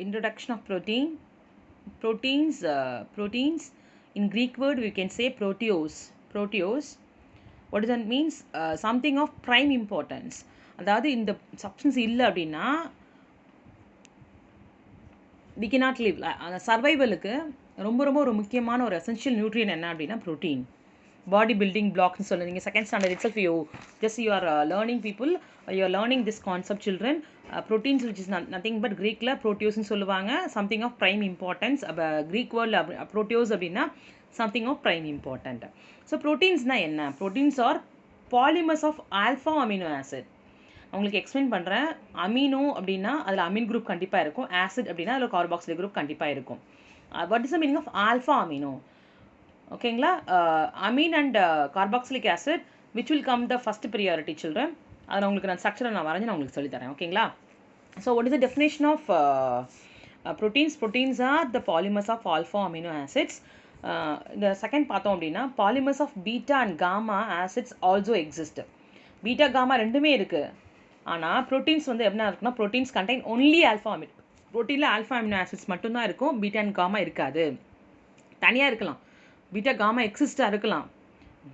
introduction of proteins. In Greek word we can say proteose. What does that means? Something of prime importance. அதாவது இந்த substance இல்லை அப்படின்னா we cannot live. அந்த சர்வைவலுக்கு ரொம்ப ரொம்ப ஒரு முக்கியமான ஒரு எசென்ஷியல் நியூட்ரியன் என்ன அப்படின்னா ப்ரோட்டீன். பாடி பில்டிங் பிளாக்ஸ்னு சொல்ல நீங்கள் second standard it self you are learning people, you are learning this concept children. Proteins which is nothing but க்ரீக்கில் ப்ரோட்டியோஸ்னு சொல்லுவாங்க. Something of prime importance. Greek வேர்டில் ப்ரோட்டியோஸ் அப்படின்னா something of prime important. So ப்ரோட்டீன்ஸ்னால் என்ன? Proteins are polymers of alpha amino acid. உங்களுக்கு explain பண்ணுறேன். Amino அப்படின்னா அதில் அமீன் குரூப் கண்டிப்பாக இருக்கும். ஆசிட் அப்படின்னா அதில் கார்பாக்சிலிக் குரூப் கண்டிப்பாக இருக்கும். What is the meaning of alpha amino? ஓகேங்களா? Amine and carboxylic acid which will come the first priority children. அதில் உங்களுக்கு நான் ஸ்ட்ரக்சரை நான் வரைஞ்சி நான் உங்களுக்கு சொல்லித்தரேன். ஓகேங்களா? So what is the definition of proteins? Proteins are the polymers of alpha amino acids. இந்த செகண்ட் பார்த்தோம் அப்படின்னா polymers of beta and gamma acids also exist. Beta gamma ரெண்டுமே இருக்குது. ஆனால் ப்ரோட்டீன்ஸ் வந்து என்ன இருக்குன்னா proteins contain only alpha amino. ப்ரோட்டீனில் ஆல்ஃபா அமினோ ஆசிட்ஸ் மட்டும்தான் இருக்கும், பீட்டா அண்ட் காமா இருக்காது. தனியாக இருக்கலாம், பீட்டா காமா எக்ஸிஸ்டாக இருக்கலாம்.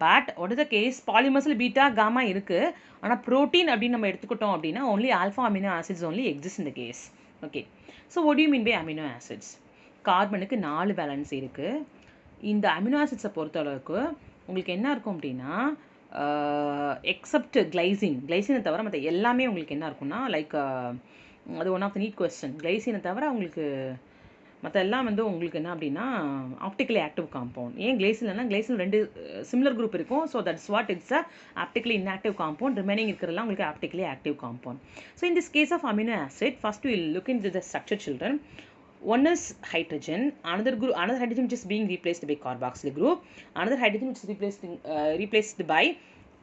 But what is the case? பாலிமர்ஸில் பீட்டா காமா இருக்குது. ஆனால் ப்ரோட்டீன் அப்படின்னு நம்ம எடுத்துக்கிட்டோம் அப்படின்னா only alpha amino acids only exist இந்த case. Okay, so what you mean by amino acids? கார்பனுக்கு 4 வேலன்ஸ் இருக்குது. இந்த அமினோ ஆசிட்ஸை பொறுத்தளவுக்கு உங்களுக்கு என்ன இருக்கும் அப்படின்னா எக்ஸப்ட் கிளைசினை தவிர மற்ற எல்லாமே உங்களுக்கு என்ன இருக்குன்னா லைக் அது one of the NEET question. கிளைசினை தவிர உங்களுக்கு மற்ற எல்லாம் வந்து உங்களுக்கு என்ன அப்படின்னா ஆப்டிக்கலி ஆக்டிவ் காம்பவுண்ட். ஏன் கிளைசில்னா கிளைசில் 2 சிமிலர் குரூப் இருக்கும். So that's what it's a optically inactive compound. Remaining இருக்கிறதெல்லாம் உங்களுக்கு optically active compound. So in this case of amino acid first will look in the structure children. One is hydrogen, another hydrogen which is being replaced by carboxylic group, another hydrogen which is replaced by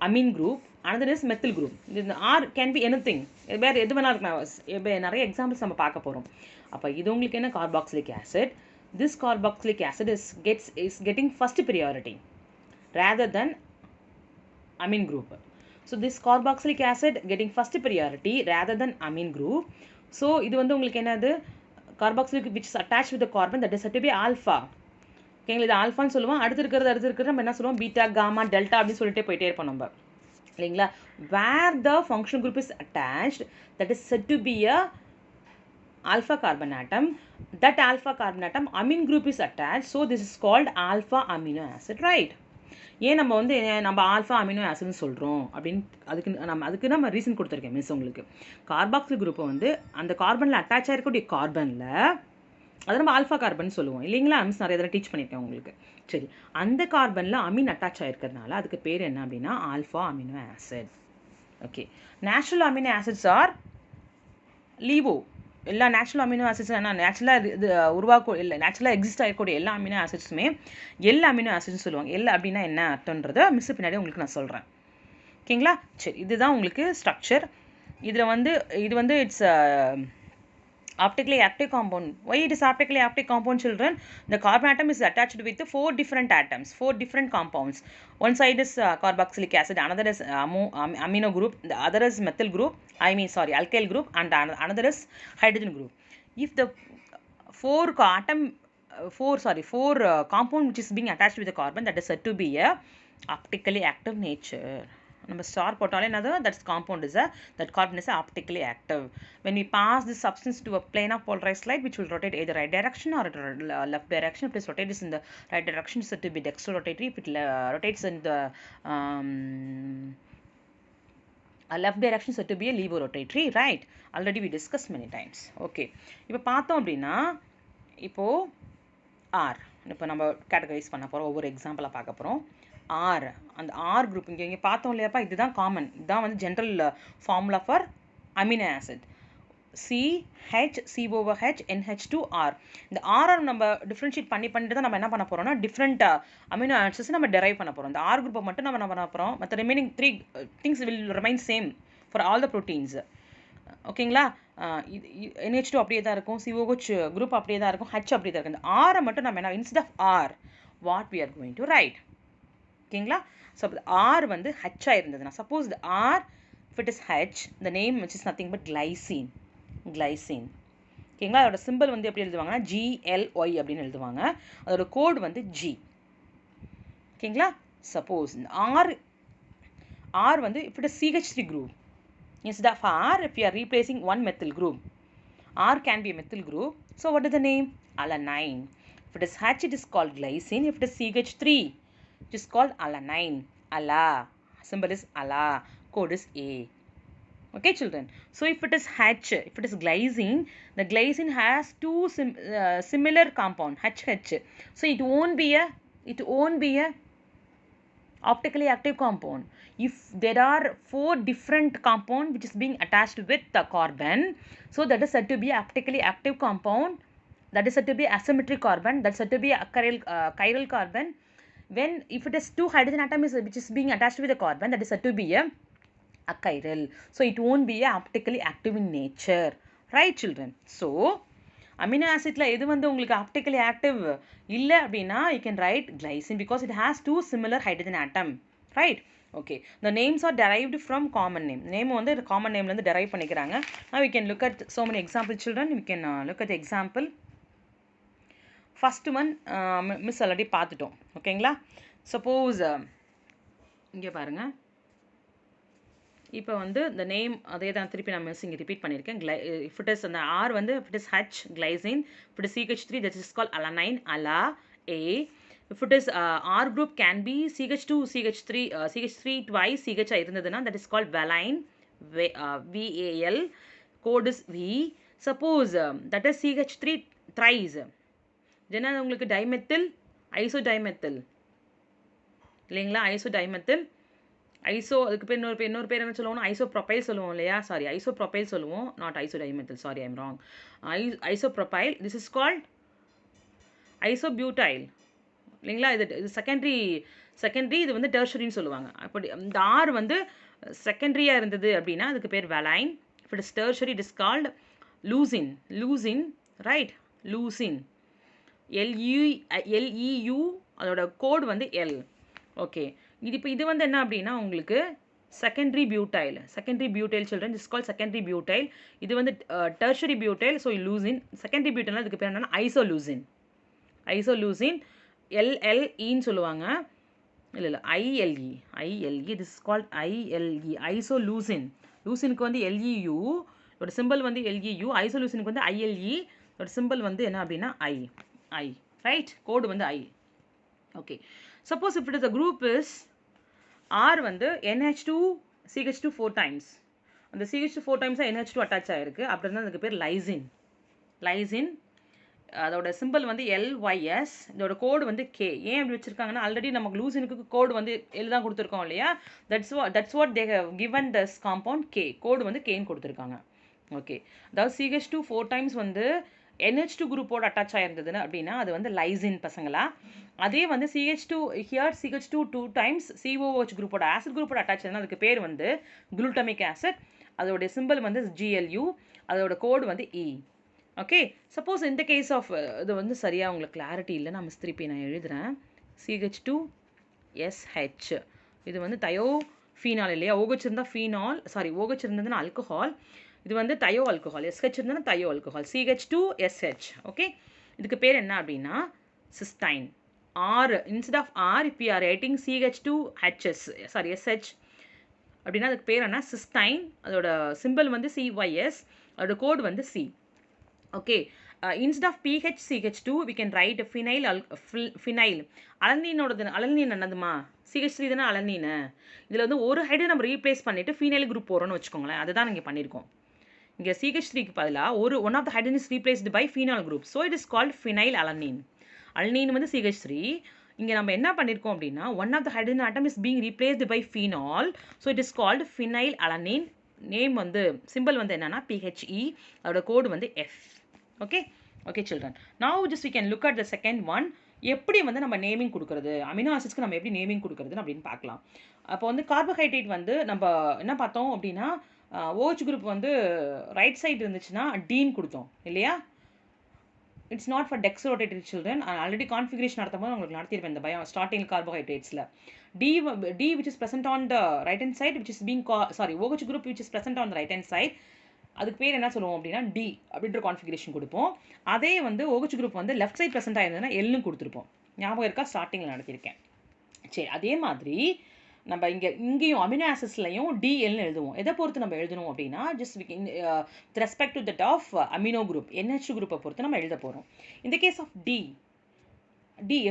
amine group, another is methyl group. The R can be anything. வேறு எது வேணா இருக்கலாம். நிறைய examples நம்ம பார்க்க போகிறோம். அப்போ இது உங்களுக்கு என்ன? Carboxylic acid. This carboxylic acid is getting first priority rather than amine group. So this carboxylic acid getting first priority rather than amine group. So இது வந்து உங்களுக்கு என்னது? Carboxylic which is attached with the carbon that is said to be alpha. ஓகேங்களா? இது ஆல்ஃபான்னு சொல்லுவோம். அடுத்து இருக்கிறது நம்ம என்ன சொல்லுவோம்? பீட்டா காமா டெல்டா அப்படின்னு சொல்லிட்டு போயிட்டே இருப்போம் நம்ம, இல்லைங்களா? Where the functional group is attached that is said to be a alpha carbon atom. That alpha carbon atom amine group is attached, so this is called alpha amino acid, right? ஏன் நம்ம வந்து நம்ம alpha amino ஆசிட்னு சொல்கிறோம் அப்படின்னு அதுக்கு நம்ம reason கொடுத்துருக்கேன் miss. உங்களுக்கு கார்பாக்சில் குரூப்பை வந்து அந்த கார்பனில் அட்டாச் ஆகிருக்கக்கூடிய கார்பனில் அதை நம்ம ஆல்ஃபா கார்பன் சொல்லுவோம், இல்லைங்களா? மிஸ் நிறைய தடவை டீச் பண்ணியிருக்கேன் உங்களுக்கு. சரி, அந்த கார்பனில் அமீன் அட்டாச் ஆகிருக்கிறதுனால அதுக்கு பேர் என்ன அப்படின்னா alpha amino acid. Okay, natural amino acids are levo. எல்லா நேச்சுரல் அமினோ ஆசிட்ஸும் என்ன நேச்சுரலாக இது இல்லை நேச்சுரலாக எக்ஸிஸ்ட் ஆகக்கூடிய எல்லா அமினோ ஆசிட்ஸுமே எல்லா அமினோ ஆசிட்ஸ்னு சொல்லுவாங்க. எல்லா அப்படின்னா என்ன அர்த்தன்றதை மிஸ் பின்னாடி உங்களுக்கு நான் சொல்கிறேன். ஓகேங்களா? சரி, இதுதான் உங்களுக்கு ஸ்ட்ரக்சர். இதில் வந்து இது வந்து it's optically active compound. Why it is optically active compound, children? The carbon atom is attached with 4 different atoms, 4 different compounds. One side is carboxylic acid, another is amino group, the other is methyl group, alkyl group, and another is hydrogen group. If the 4 compound which is being attached with the carbon, that is said to be a optically active nature. நம்ம star போட்டாலே என்னது? That's compound is that carbon is optically active. When we pass this substance to a plane of polarized light which will rotate either right direction or left direction. If it rotates this in the right direction, it's said to be dextrorotatory. If it rotates in the left direction, it's said to be a levorotatory, right? Already we discussed many times. Okay, இப்போ பார்த்தோம் அப்படின்னா இப்போது R இப்போ நம்ம categorise பண்ண போகிறோம், ஒவ்வொரு எக்ஸாம்பிளாக பார்க்க போகிறோம். ஆர், அந்த ஆர் குரூப் இங்கே பார்த்தோம் இல்லையாப்பா, இதுதான் காமன். இதுதான் வந்து general formula for amino acid. CHCOOH NH2R. இந்த ஆர் நம்ம டிஃப்ரென்ஷியேட் பண்ணிட்டு தான் நம்ம என்ன பண்ண போகிறோம்னா டிஃப்ரெண்ட் அமினோ ஆசிட்ஸ் நம்ம டெரைவ் பண்ண போகிறோம். இந்த ஆர் குரூப்பை மட்டும் நம்ம என்ன பண்ண போகிறோம், மற்ற remaining 3 things will remain same for all the proteins. ஓகேங்களா? NH2 அப்படியே தான் இருக்கும், COH குரூப் அப்படியே தான் இருக்கும், H அப்படியே தான் இருக்கும். இந்த ஆரை மட்டும் நம்ம என்ன instead of R what we are going to write. ஓகேங்களா? ஸோ ஆர் வந்து ஹச்சாக இருந்ததுன்னா, suppose the R if it is H, the name which is nothing but glycine. ஓகேங்களா. அதோட சிம்பிள் வந்து எப்படி எழுதுவாங்கன்னா GLY அப்படின்னு எழுதுவாங்க. அதோட கோட் வந்து G. ஓகேங்களா. சப்போஸ் R வந்து if it is CH3 group, instead of R, if you are replacing one methyl group, R can be a methyl group. So what is the name? Alanine. If it is H, it is called glycine. If it is CH3, it is called alanine. Ala. Symbol is Ala. Code is A. Okay, children. So if it is H, if it is glycine, the glycine has two similar compound, HH. So it won't be a optically active compound. If there are 4 different compound which is being attached with the carbon, so that is said to be optically active compound. That is said to be asymmetric carbon. That's said to be a chiral carbon. When if it is 2 hydrogen atoms which is being attached with the carbon, that is said to be a chiral. So it won't be a optically active in nature. Right, children? So amino ஆசிட்ல எது வந்து உங்களுக்கு optically active இல்லை அப்படின்னா you can write glycine because it has 2 similar hydrogen atom. Right? Okay. The names are derived from common name. Name வந்து common nameல இருந்து derive பண்ணிக்கிறாங்க. Now we can look at so many example, children. We can look at the example. First one miss already பார்த்துட்டோம். ஓகேங்களா. Suppose இங்கே பாருங்க. இப்போ வந்து the name அதே தான் திருப்பி நான் மிஸ் இங்கே ரிப்பீட் பண்ணியிருக்கேன். if it is அந்த R வந்து if it is H, glycine. If it is CH3, that is called alanine, ALA, A. If it is R group can be CH2, CH3, CH3 twice CH இருந்ததுன்னா that is called valine, VAL. Code is V. Suppose that is CH3 thrice. என்ன உங்களுக்கு dimethyl, isodimethyl இல்லைங்களா. isodimethyl, iso அதுக்கு பேர் இன்னொரு பேர் என்ன சொல்லுவோம்? ஐசோப்ரோபைல் சொல்லுவோம் இல்லையா. சாரி, ஐசோப்ரோபைல் சொல்லுவோம், not isodimethyl. Sorry, I am wrong. Isopropyl, this is called isobutyl இல்லைங்களா. இது செகண்டரி, இது வந்து டெர்ஷரின்னு சொல்லுவாங்க. அப்படி இந்த ஆர் வந்து செகண்டரியாக இருந்தது அப்படின்னா அதுக்கு பேர் valine. If it is tertiary it is called leucine. Right, leucine. LEU, அதோட கோட் வந்து L. ஓகே. இது வந்து என்ன அப்படின்னா உங்களுக்கு secondary butyl children, is call secondary butyl. இது வந்து tertiary butyl. So leucine. Secondary butyl அதுக்கு பேர் என்னன்னா ஐசோலூசின். LLEன்னு சொல்லுவாங்க. இல்லை ILE, this is called ILE, isoleucine. லூசினுக்கு வந்து LEU, இதோட சிம்பிள் வந்து LEU. ஐசோலூசினுக்கு வந்து ILE, இதோட சிம்பிள் வந்து என்ன அப்படின்னா I. ரைட், கோடு வந்து I. Okay. Suppose if it is a group is R வந்து NH2 CH2 4 times. அந்த CH2 4 times NH2 அட்டாச் ஆயிருக்கு. அப்படி இருந்தால் அதுக்கு பேர் லைசின். அதோட சிம்பிள் வந்து LYS. இதோட கோடு வந்து K. ஏன் அப்படி வச்சிருக்காங்கன்னா ஆல்ரெடி நமக்கு லூசினுக்கு கோடு வந்து L தான் கொடுத்துருக்கோம் இல்லையா. That's what they have given this compound K. கோடு வந்து Kன்னு கொடுத்துருக்காங்க. ஓகே. அதாவது CH2 4 times வந்து NH2 குரூப்போட அட்டாச் ஆயிருந்ததுன்னு அப்படின்னா அது வந்து லைசின் பசங்களா. அதே வந்து CH2 2 times COOH குரூப்போட ஆசிட் குரூப்போட அட்டாச் ஆயிருந்தா அதுக்கு பேர் வந்து குளுட்டமிக் ஆசிட். அதோட சிம்பிள் வந்து GLU. அதோட கோடு வந்து E. ஓகே. சப்போஸ் இந்த கேஸ் ஆஃப் இது வந்து சரியாக உங்களுக்கு கிளாரிட்டி இல்லை, நான் திருப்பி நான் எழுதுகிறேன். CH2SH, இது வந்து தயோஃபீனால் இல்லையா. OH இருந்தால் ஃபீனால், சாரி OH இருந்ததுன்னா ஆல்கஹால். இது வந்து தயோ ஆல்கஹால். SH இருந்ததுன்னா தயோ ஆல்கஹால். CH2SH. ஓகே. இதுக்கு பேர் என்ன அப்படின்னா cysteine. R, instead of R, if we are writing CH2HS, sorry SH அப்படின்னா அதுக்கு பேர் என்ன சிஸ்டைன். அதோட சிம்பிள் வந்து CYS. அதோட கோடு வந்து C. Okay. instead of PHCH2 we can write phenyl. அலனீன் என்னதுமா? CH3 தானே அலனீனு. இதில் வந்து ஒரு ஹைடு நம்ம ரீப்ளேஸ் பண்ணிவிட்டு ஃபீனைல் குரூப் போகிறோன்னு வச்சுக்கோங்களேன். அதுதான் நீங்கள் பண்ணியிருக்கோம். இங்கே CH3க்கு பதிலாக one of the hydrogen is replaced by phenol group. So it is called phenyl alanine. Alanine வந்து CH3. இங்கே நம்ம என்ன பண்ணியிருக்கோம் அப்படின்னா one of the hydrogen atom is being replaced by phenol. So it is called phenyl alanine. Name வந்து simple வந்து என்னன்னா PHE. அதோட கோடு வந்து F. Okay children. Now just we can look at the second one. எப்படி வந்து நம்ம naming கொடுக்குறது, amino ஆசிட்ஸ்க்கு நம்ம எப்படி நேமிங் கொடுக்குறதுன்னு அப்படின்னு பார்க்கலாம். அப்போ வந்து கார்போஹைட்ரேட் வந்து நம்ம என்ன பார்த்தோம் அப்படின்னா OH குரூப் வந்து ரைட் சைடு இருந்துச்சுன்னா டீன் கொடுத்தோம் இல்லையா. It's not for dextrorotated children. Already configuration நடத்தும் போது உங்களுக்கு நடத்தியிருப்பேன் இந்த பயம் ஸ்டார்டிங் கார்போஹைட்ரேட்ஸில். D which is present on the right hand side which is being OH group which is present on the right hand side அதுக்கு பேர் என்ன சொல்லுவோம் அப்படின்னா டி அப்படின்ற கான்ஃபிகரேஷன் கொடுப்போம். அதே வந்து OH குரூப் வந்து லெஃப்ட் சைட் ப்ரெசென்ட் ஆயிருந்ததுன்னா எல்னு கொடுத்துருப்போம். ஞாபகம் இருக்கா? ஸ்டார்டிங்கில் நடத்தியிருக்கேன். சரி, அதே மாதிரி நம்ம இங்கேயும் அமினோ ஆசிட்ஸ்லையும் டிஎல்னு எழுதுவோம். எதை பொறுத்து நம்ம எழுதணும் அப்படின்னா just with respect to that of amino group NH குரூப்பை பொறுத்து நம்ம எழுத போகிறோம். இந்த கேஸ் ஆஃப் டி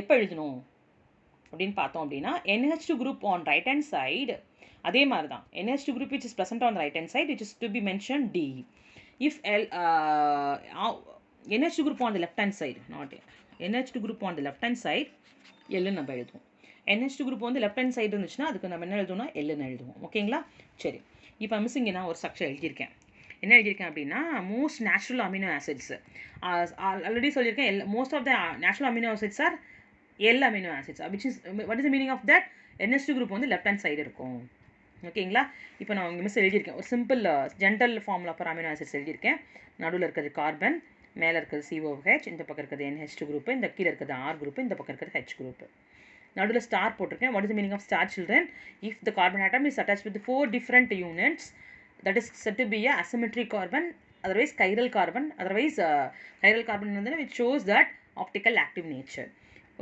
எப்போ எழுதணும் அப்படின்னு பார்த்தோம் அப்படின்னா NH2 group on right hand side, அதே மாதிரி தான் NH2 group which is present on the right hand side, which is to be mentioned D. If NH2 group on the left hand side, not NH2 group on the left hand side, L நம்ம எழுதுவோம். NH2 group வந்து left hand side இருந்துச்சுன்னா அதுக்கு நம்ம என்ன எழுதுவோம்னா L எழுதுவோம். ஓகேங்களா? சரி, இப்போ மிஸ்ஸிங்க நான் ஒரு ஸ்ட்ரக்சர் எழுதியிருக்கேன். என்ன எழுதியிருக்கேன் அப்படின்னா most natural amino acids. Already சொல்லியிருக்கேன், most of the natural amino acids are L amino acids. Which is what is the meaning of that? NH2 group வந்து லெஃப்ட் ஹேண்ட் சைடு இருக்கும். ஓகேங்களா? இப்போ நான் உங்கள் மிஸ் எழுதியிருக்கேன் ஒரு simple general formula for amino acids எழுதியிருக்கேன். நடுவில் இருக்கிறது கார்பன், மேலே இருக்கிறது COH, இந்த பக்கம் இருக்கிறது NH2 குரூப், இந்த கீழே இருக்கிறது R குரூப், இந்த பக்கம் இருக்கிறது H குரூப். நடுவில் ஸ்டார் போட்டிருக்கேன். What is the meaning of star children? If the carbon atom is attach with 4 different units, that is said to be a asymmetric carbon, otherwise chiral carbon, otherwise chiral carbon வந்து which shows that optical active nature.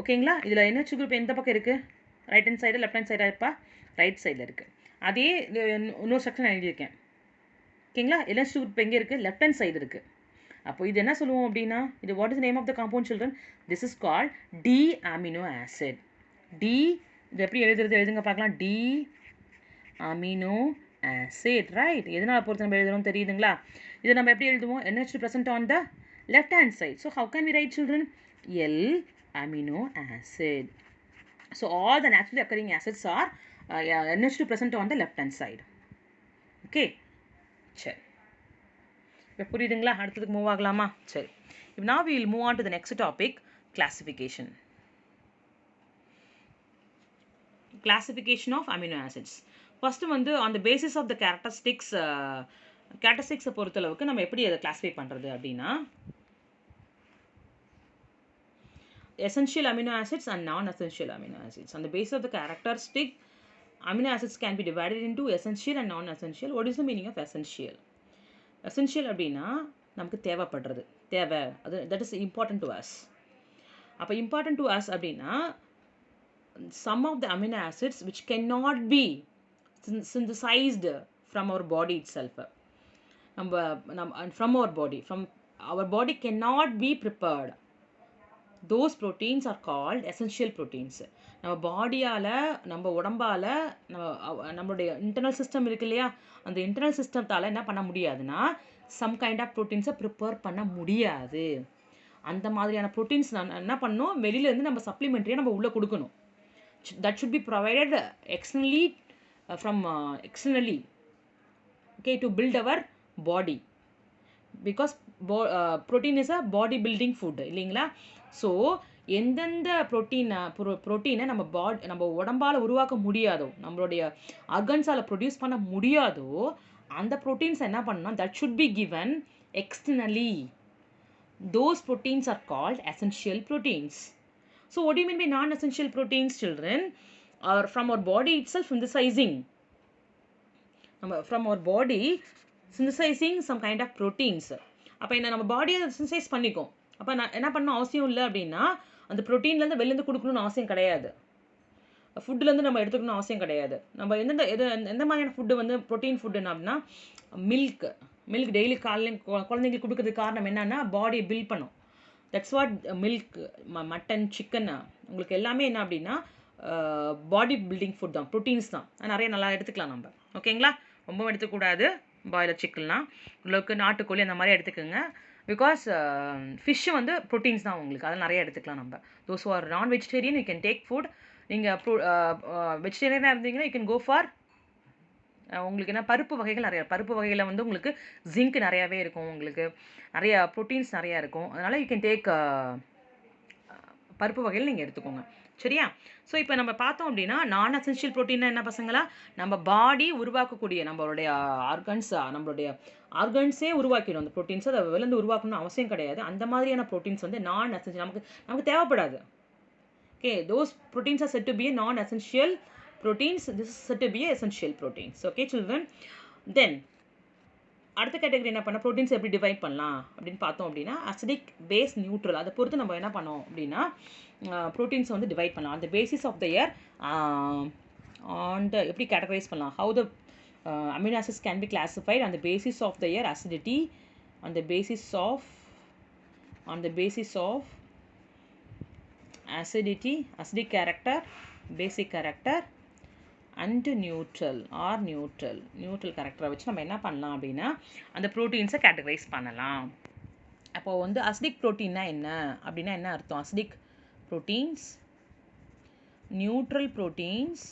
ஓகேங்களா? இதில் NH group எந்த பக்கம் இருக்குது? Right hand side left hand சைடாக இருப்பா? Right சைடில் இருக்குது. அதே இன்னொரு செக்ஷன் எழுதியிருக்கேன். ஓகேங்களா? NH2 குரூப் எங்கே இருக்குது? லெஃப்ட் ஹேண்ட் சைடு இருக்குது. அப்போ இது என்ன சொல்லுவோம் அப்படின்னா, இது what is name of the compound children? This is called D amino acid. D, இது எப்படி எழுதுங்க பார்க்கலாம். D amino acid, right? எதனால் பொறுத்து நம்ம எழுதுறோம் தெரியுதுங்களா? இதை நம்ம எப்படி எழுதுவோம்? NH2 present on the left hand side. So how can we write, children? L amino acid. So all the naturally occurring acids are NH2 present on the left hand side. Okay, சரி, இப்போ புரியுதுங்களா? அடுத்ததுக்கு move ஆகலாமா? சரி, இப்போ now we will move on to the next topic, classification. Classification of amino acids. First வந்து on the basis of the characteristics பொறுத்தளவுக்கு நம்ம எப்படி அதை கிளாஸிஃபை பண்ணுறது அப்படின்னா, essential amino acids and non-essential amino acids. On the basis of the characteristic, amino acids can be divided into essential and non-essential. What is the meaning of essential? Essential அப்படின்னா நமக்கு தேவைப்படுறது, அது that is important to us. அப்போ important to us அப்படின்னா some of the amino acids which cannot be synthesized from our body itself. From our body cannot be prepared. Those proteins are called essential proteins. நம்ம பாடியால், நம்ம உடம்பால், நம்மளுடைய internal system இருக்கு இல்லையா, அந்த internal சிஸ்டத்தால் என்ன பண்ண முடியாதுன்னா சம் கைண்ட் ஆஃப் ப்ரோட்டீன்ஸை ப்ரிப்பேர் பண்ண முடியாது. அந்த மாதிரியான ப்ரோட்டீன்ஸ் என்ன பண்ணணும், வெளியிலேருந்து நம்ம சப்ளிமெண்ட்ரியாக நம்ம உள்ளே கொடுக்கணும். That should be provided externally, okay, to build our body, because protein is a body building food இல்லைங்களா? ஸோ எந்தெந்த ப்ரோட்டீனை நம்ம உடம்பால் உருவாக்க முடியாதோ, நம்மளுடைய ஆர்கன்ஸால் ப்ரொடியூஸ் பண்ண முடியாதோ, அந்த ப்ரோட்டீன்ஸ் என்ன பண்ணணும், that should be given externally. Those proteins are called essential proteins. So what do you mean by non-essential proteins, children? Or from our body itself synthesizing, from our body synthesizing some kind of proteins. அப்போ என்ன, நம்ம பாடியை synthesise பண்ணிக்கும். அப்போ நான் என்ன பண்ணணும் அவசியம் இல்லை அப்படின்னா அந்த ப்ரோட்டீன்லேருந்து வெளிலேருந்து கொடுக்கணும்னு அவசியம் கிடையாது, ஃபுட்டுலேருந்து நம்ம எடுத்துக்கணும்னு அவசியம் கிடையாது. நம்ம எந்த மாதிரியான ஃபுட்டு வந்து ப்ரோட்டீன் ஃபுட்டுன்னு அப்படின்னா மில்க் டெய்லி காலையில் குழந்தைங்களுக்கு கொடுக்கறதுக்கு காரணம் என்னென்னா பாடியை பில்ட் பண்ணும். That's what milk, mutton, chicken உங்களுக்கு எல்லாமே என்ன அப்படின்னா பாடி பில்டிங் ஃபுட் தான், ப்ரோட்டீன்ஸ் தான். நிறைய நல்லா எடுத்துக்கலாம் நம்ம. ஓகேங்களா? ரொம்ப எடுத்துக்கூடாது. பாய்லர் சிக்கன்லாம் உங்களுக்கு நாட்டுக்கோழி அந்த மாதிரி எடுத்துக்கோங்க. பிகாஸ் ஃபிஷ்ஷு வந்து ப்ரோட்டீன்ஸ் தான் உங்களுக்கு, அதில் நிறைய எடுத்துக்கலாம் நம்ம. தோஸ் ஆர் நான் vegetarian you can take food. நீங்கள் வெஜிடேரியனாக இருந்தீங்கன்னா யூ கேன் கோ ஃபார் உங்களுக்கு என்ன பருப்பு வகைகள் நிறையா, பருப்பு வகையில் வந்து உங்களுக்கு ஜிங்க் நிறையாவே இருக்கும், உங்களுக்கு நிறைய ப்ரோட்டீன்ஸ் நிறையா இருக்கும். அதனால் யூ கேன் டேக் பருப்பு வகையில் நீங்கள் எடுத்துக்கோங்க. சரியா? ஸோ இப்போ நம்ம பார்த்தோம் அப்படின்னா நான் அசென்ஷியல் ப்ரோட்டீன்னா என்ன பசங்களா, நம்ம பாடி உருவாக்கக்கூடிய நம்மளுடைய ஆர்கன்ஸே உருவாக்கிடும் அந்த ப்ரோட்டீன்ஸ். அதை வெளிலேருந்து உருவாக்கணும்னு அவசியம் கிடையாது. அந்த மாதிரியான ப்ரோட்டீன்ஸ் வந்து நான் அசென்ஷியல், நமக்கு தேவைப்படாது. Okay, those proteins are said to be a non-essential proteins. This is said to be essential proteins. Okay, children. Then அடுத்த கேட்டகரி என்ன பண்ணால் ப்ரோட்டீன்ஸ் எப்படி டிவைட் பண்ணலாம் அப்படின்னு பார்த்தோம் அப்படின்னா அசிடிக் பேஸ் நியூட்ரல் அதை பொறுத்து நம்ம என்ன பண்ணோம் அப்படின்னா ப்ரோட்டீன்ஸை வந்து டிவைட் பண்ணலாம் அந்த பேசிஸ் ஆஃப் த இயர் எப்படி கேட்டகரைஸ் பண்ணலாம் how the amino acids can be classified on the basis of their acidity on the basis of acidity, acidic character, basic character and neutral character வச்சு நம்ம என்ன பண்ணலாம் அப்படின்னா அந்த ப்ரோட்டீன்ஸை கேட்டகரைஸ் பண்ணலாம். அப்போது வந்து அசிடிக் ப்ரோட்டீன்னா என்ன அப்படின்னா என்ன அர்த்தம்? Acidic proteins, neutral proteins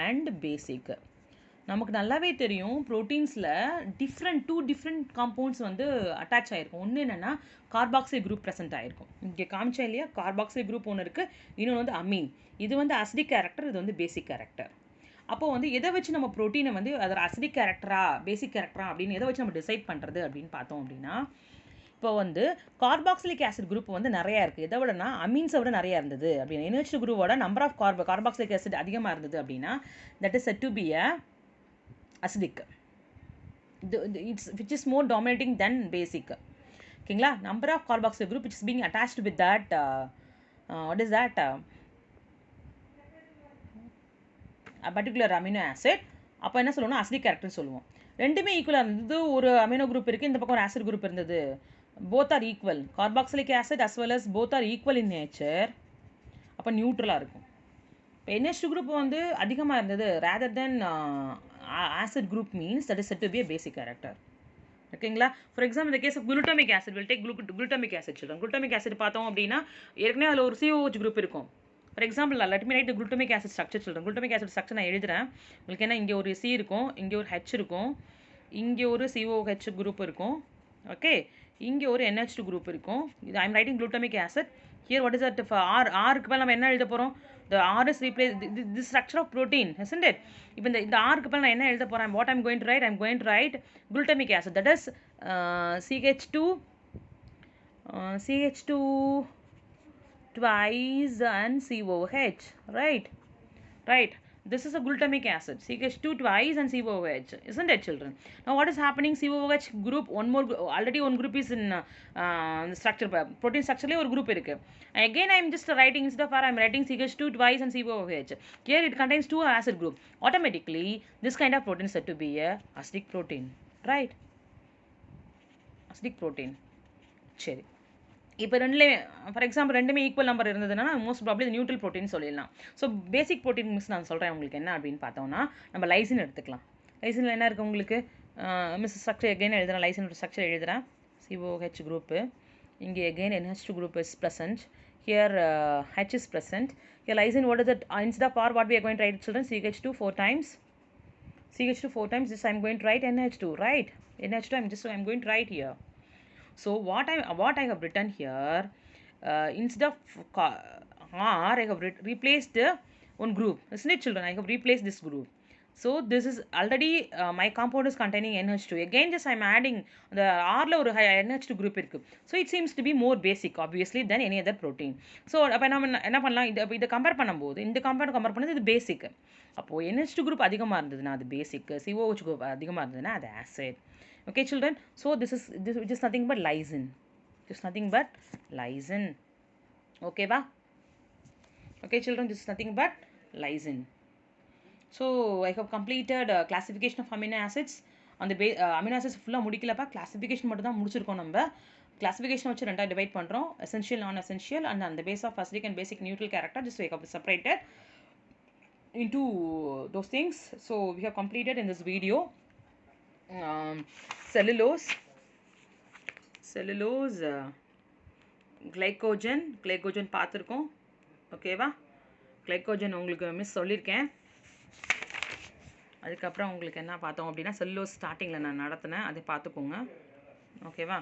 and பேசிக். நமக்கு நல்லாவே தெரியும் ப்ரோட்டீன்ஸில் டூ டிஃப்ரெண்ட் காம்பவுண்ட்ஸ் வந்து அட்டாச் ஆகிருக்கும். ஒன்று என்னென்னா கார்பாக்சில் குரூப் ப்ரெசென்ட் ஆகிருக்கும். இங்கே காமிச்சா இல்லையா, கார்பாக்சில் குரூப் ஒன்று இருக்குது, இன்னொன்று வந்து அமீன். இது வந்து அசிடிக் கேரக்டர், இது வந்து பேசிக் கேரக்டர். அப்போது வந்து எதை வச்சு நம்ம ப்ரோட்டீனை வந்து அதோட அசிடிக் கேரக்டரா பேசிக் கேரக்டரா அப்படின்னு எதை வச்சு நம்ம டிசைட் பண்ணுறது அப்படின்னு பார்த்தோம் அப்படின்னா, இப்போ வந்து கார்பாக்சிலிக் ஆசிட் குரூப் வந்து நிறையா இருக்குது. எதை விடனா அமீன்ஸை விட நிறையா இருந்தது அப்படின்னா, NH2 குரூப்போட நம்பர் ஆஃப் கார்பாக்சிலிக் ஆசிட் அதிகமாக இருந்தது அப்படின்னா that is set to be a acidic. Which is more dominating than basic. ஓகேங்களா? number of carboxyl group which is being attached with that what is that a particular amino acid. அப்போ என்ன சொல்லுவோம்னா acidic கேரக்டர்னு சொல்லுவோம். ரெண்டுமே ஈக்குவலாக இருந்தது. ஒரு amino group இருக்குது, இந்த பக்கம் ஒரு ஆசிட் குரூப் இருந்தது. Both are equal. Carboxylic acid as well as both are equal in nature. அப்போ நியூட்ரலாக இருக்கும். இப்போ NH2 குரூப் வந்து அதிகமாக இருந்தது rather than acid group means that is said to be a basic character. ஓகேங்களா? ஃபார் எக்ஸாம்பிள் இந்த case of glutamic acid will take glutamic acid சொல்கிறோம். Glutamic acid பார்த்தோம் அப்படின்னா ஏற்கனவே அதில் ஒரு COH குரூப் இருக்கும். For example let me write glutamic acid structure சொல்கிறேன். குளுட்டமிக் ஆசிட் ஸ்ட்ரக்சர் நான் எழுதுறேன் உங்களுக்கு. என்ன, இங்கே ஒரு C இருக்கும், இங்கே ஒரு H இருக்கும், இங்கே ஒரு COH குரூப் இருக்கும். ஓகே, இங்கே ஒரு NH2 குரூப் இருக்கும். இது I am writing glutamic acid. Here what is that ஆருக்கு மேலே நம்ம என்ன எழுத போகிறோம்? The R is replaced this structure of protein, isn't it? இப்போ இந்த ஆருக்கு மேலே நான் என்ன எழுத போகிறேன்? What I'm going to write? I'm going to write glutamic acid, that is CH2 twice and COH, right. This is a glutamic acid, CH2 twice and COH, isn't it, children? Now what is happening? COH group, already one group is in structure, protein structure le or group irukku. Again I am just writing, instead of R I am writing CH2 twice and COH. Here it contains two acid group. Automatically this kind of protein is said to be a acidic protein, right? Acidic protein. சரி, இப்போ ரெண்டுலேயே for example ரெண்டுமே equal number இருந்ததுன்னா most probably neutral protein சொல்லிடலாம். So basic protein miss நான் சொல்கிறேன் உங்களுக்கு என்ன அப்படின்னு பார்த்தோம்னா, நம்ம லைசின் எடுத்துக்கலாம். லைசினில் என்ன இருக்குது உங்களுக்கு? மிஸ் ஸ்ட்ரக்சர் எகைன் எழுதுகிறேன், லைசினோட ஸ்ட்ரக்சர் எழுதுகிறேன். COH குரூப்பு, இங்கே again NH2 group is present. Here H is present. Here lysine, what is it? Instead of R, what we are going to write, children? CH2 4 times. CH2 4 times. This I am going to write NH2, right? NH2 I am going to write here. So what I have written here, instead of R, I have replaced one group, isn't it, children? I have replaced this group. So this is already my compound is containing NH2. Again just I am adding the R la or NH2 group irukku. So it seems to be more basic obviously than any other protein. So அப்ப நம்ம என்ன பண்ணலாம்? இத compare பண்ணும்போது இந்த compound compare பண்ணது இது பேசிக். அப்போ NH2 group அதிகமாக இருந்ததுன்னா அது பேசிக், COH group அதிகமாக இருந்ததுன்னா அது acid. Okay, children, so this is just nothing but lysine, okay va? Okay children, this is nothing but lysine. So I have completed classification of amino acids. on the amino acids full முடிக்கலப்பா, classification மட்டும் தான் முடிச்சிருக்கோம். நம்ம classification வச்சு ரெண்டா divide பண்றோம், essential non essential, and on the basis of acidic and basic neutral character just we have separated into those things. So we have completed in this video cellulose, glycogen பார்த்துருக்கோம். ஓகேவா? glycogen உங்களுக்கு miss சொல்லியிருக்கேன். அதுக்கப்புறம் உங்களுக்கு என்ன பார்த்தோம் அப்படின்னா cellulose ஸ்டார்டிங்கில் நான் நடத்தினேன், அதை பார்த்துக்கோங்க. ஓகேவா?